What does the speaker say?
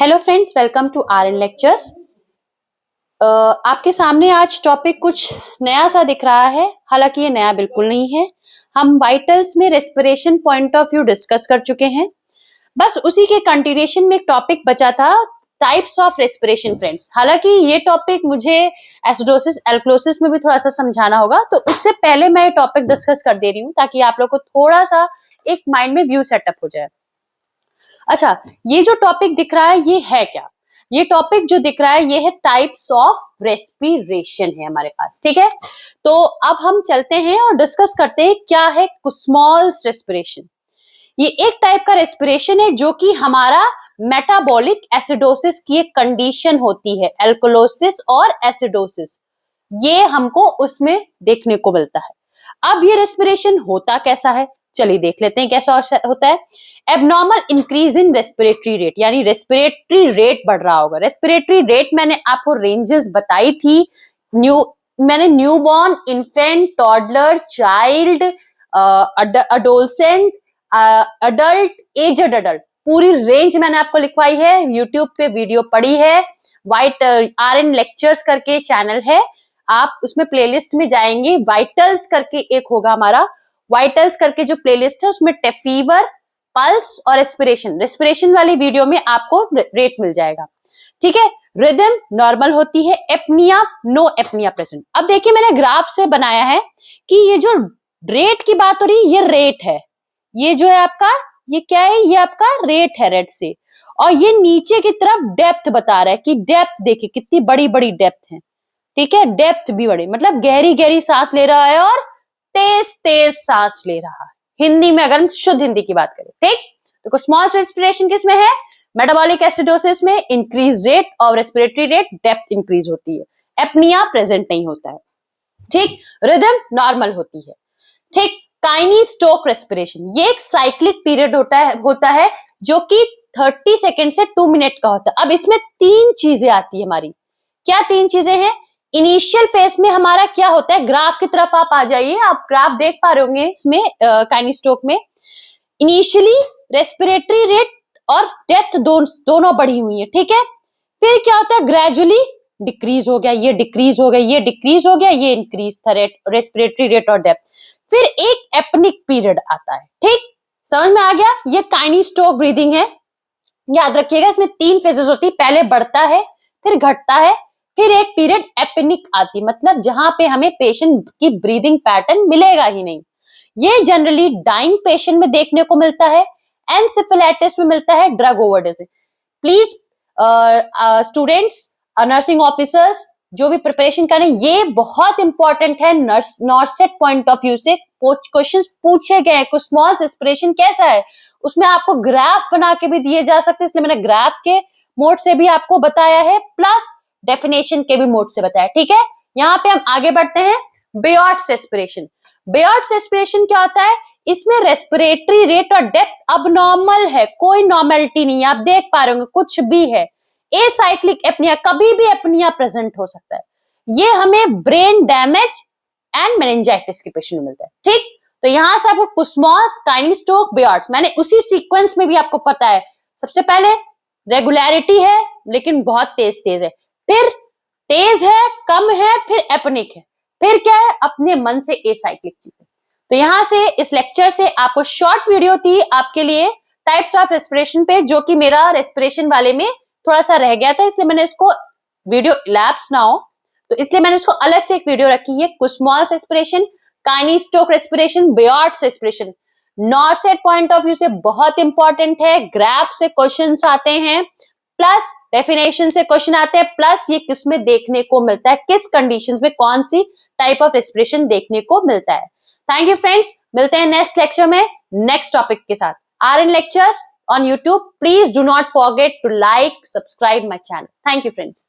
Hello friends, welcome to RN lectures. आपके सामने आज टॉपिक कुछ नया सा दिख रहा है, हालांकि ये नया बिल्कुल नहीं है। हम वाइटल्स में respiration point of view discuss कर चुके हैं। बस उसी के कंटिन्यूएशन में एक टॉपिक बचा था, टाइप्स ऑफ रेस्पिरेशन फ्रेंड्स। हालांकि ये टॉपिक मुझे एसिडोसिस एल्कलोसिस में भी थोड़ा सा समझाना होगा, तो उससे पहले मैं ये टॉपिक डिस्कस कर दे रही हूँ ताकि आप लोग को थोड़ा सा एक माइंड में व्यू सेटअप हो जाए। अच्छा, ये जो टॉपिक दिख रहा है ये है क्या? ये टॉपिक जो दिख रहा है ये है टाइप्स ऑफ रेस्पिरेशन है हमारे पास, ठीक है। तो अब हम चलते हैं और डिस्कस करते हैं क्या है कुस्मॉल्स रेस्पिरेशन। ये एक टाइप का रेस्पिरेशन है जो कि हमारा मेटाबॉलिक एसिडोसिस की एक कंडीशन होती है, एल्कलोसिस और एसिडोसिस, ये हमको उसमें देखने को मिलता है। अब ये रेस्पिरेशन होता कैसा है, चलिए देख लेते हैं कैसा होता है। Abnormal increase in respiratory rate, यानी रेस्पिरेटरी रेट बढ़ रहा होगा। रेस्पिरेटरी रेट मैंने आपको रेंजेस बताई थी, मैंने newborn, infant, toddler, child, adolescent, adult, aged adult, पूरी रेंज मैंने आपको लिखवाई है। यूट्यूब पे वीडियो पड़ी है, वाइट आरएन लेक्चर्स करके चैनल है, आप उसमें प्लेलिस्ट में जाएंगे, वाइटल्स करके एक होगा हमारा, वाइटल्स करके जो प्लेलिस्ट है उसमें फीवर, पल्स और रेस्पिरेशन वाली वीडियो में आपको रेट मिल जाएगा, ठीक है। रिदम नॉर्मल होती है, एपनिया नो एपनिया प्रेजेंट। अब देखिए मैंने ग्राफ से बनाया है कि ये जो रेट की बात हो रही है ये रेट है, ये जो है आपका, ये क्या है, ये आपका रेट है रेट से, और ये नीचे की तरफ डेप्थ बता रहा है कि डेप्थ देखिए कितनी बड़ी बड़ी डेप्थ है, ठीक है। डेप्थ भी बड़ी, मतलब गहरी गहरी सांस ले रहा है और तेज तेज सांस ले रहा है, हिंदी में अगर हम शुद्ध हिंदी की बात करें, ठीक। तो स्मॉल रेस्पिरेशन किसमें है? मेटाबॉलिक एसिडोसिस में increase rate of respiratory rate, depth increase होती है, एपनिया प्रेजेंट नहीं होता है, ठीक। रिदम नॉर्मल होती है, ठीक। काइनी-स्टोक रेस्पिरेशन, ये एक साइक्लिक पीरियड होता है जो कि 30 सेकेंड से 2 मिनट का होता है। अब इसमें 3 चीजें आती है हमारी, क्या 3 चीजें हैं? इनिशियल फेज में हमारा क्या होता है, ग्राफ की तरफ आप आ जाइए, आप ग्राफ देख पा रहे होंगे इसमें काइनी-स्टोक में। इनिशियली रेस्पिरेटरी रेट और डेप्थ दोनों बढ़ी हुई है, ठीक है। फिर क्या होता है, ग्रेजुअली डिक्रीज हो गया, ये डिक्रीज हो गया, ये डिक्रीज हो गया, ये इंक्रीज था रेस्पिरेटरी रेट और डेप्थ। फिर एक एपनिक पीरियड आता है, ठीक, समझ में आ गया। ये काइनी-स्टोक ब्रीदिंग है, याद रखिएगा इसमें 3 फेजेस होती है, पहले बढ़ता है, फिर घटता है, फिर एक पीरियड एपनिक आती, मतलब जहां पे हमें पेशेंट की ब्रीदिंग पैटर्न मिलेगा ही नहीं। ये जनरली डाइंग पेशेंट में देखने को मिलता है, एनसेफेलाइटिस में मिलता है, drug overdose. Please students, nursing officers जो भी प्रिपरेशन करें, ये बहुत इंपॉर्टेंट है। नॉर्सेट पॉइंट ऑफ व्यू से क्वेश्चंस पूछे गए हैं, कुस्मॉल्स रेस्पिरेशन कैसा है, उसमें आपको ग्राफ बना के भी दिए जा सकते हैं, इसलिए मैंने ग्राफ के मोड से भी आपको बताया है, प्लस डेफिनेशन के भी मोड से बताया, ठीक है। यहाँ पे हम आगे बढ़ते हैं। बेयर्ट्स रेस्पिरेशन, बेयर्ट्स रेस्पिरेशन क्या होता है? इसमें रेस्पिरेटरी रेट और डेप्थ अब नॉर्मल है, कोई नॉर्मेलिटी नहीं है, आप देख पा रहे होंगे कुछ भी है। एसाइक्लिक एपनिया, कभी भी एपनिया प्रेजेंट हो सकता है, ये हमें ब्रेन डैमेज एंड मेनिंजाइटिस के पेशेंट में मिलता है, ठीक। तो यहां से आपको कुस्मॉल्स, काइनी-स्टोक, बेयर्ट्स, मैंने उसी सीक्वेंस में भी आपको पता है। सबसे पहले रेगुलरिटी है लेकिन बहुत तेज तेज है, फिर तेज है, कम है, फिर एपनिक है, फिर क्या है, अपने मन से एसाइक्लिक चीजें। तो यहां से इस लेक्चर से आपको शॉर्ट वीडियो थी आपके लिए टाइप्स ऑफ रेस्पिरेशन पे, जो कि मेरा रेस्पिरेशन वाले में थोड़ा सा रह गया था, इसलिए मैंने इसको वीडियो लैप्स ना हो, तो इसलिए मैंने इसको अलग से एक वीडियो रखी है। Kussmaul's respiration, Cheyne Stokes respiration, Biot's respiration, NORCET point of view से बहुत इंपॉर्टेंट है, ग्राफ से क्वेश्चंस आते हैं, प्लस डेफिनेशन से क्वेश्चन आते हैं, प्लस ये किस में देखने को मिलता है, किस कंडीशंस में कौन सी टाइप ऑफ रेस्पिरेशन देखने को मिलता है। थैंक यू फ्रेंड्स, मिलते हैं नेक्स्ट लेक्चर में नेक्स्ट टॉपिक के साथ। RN lectures on YouTube, please do not forget to like, subscribe my channel. Thank you friends.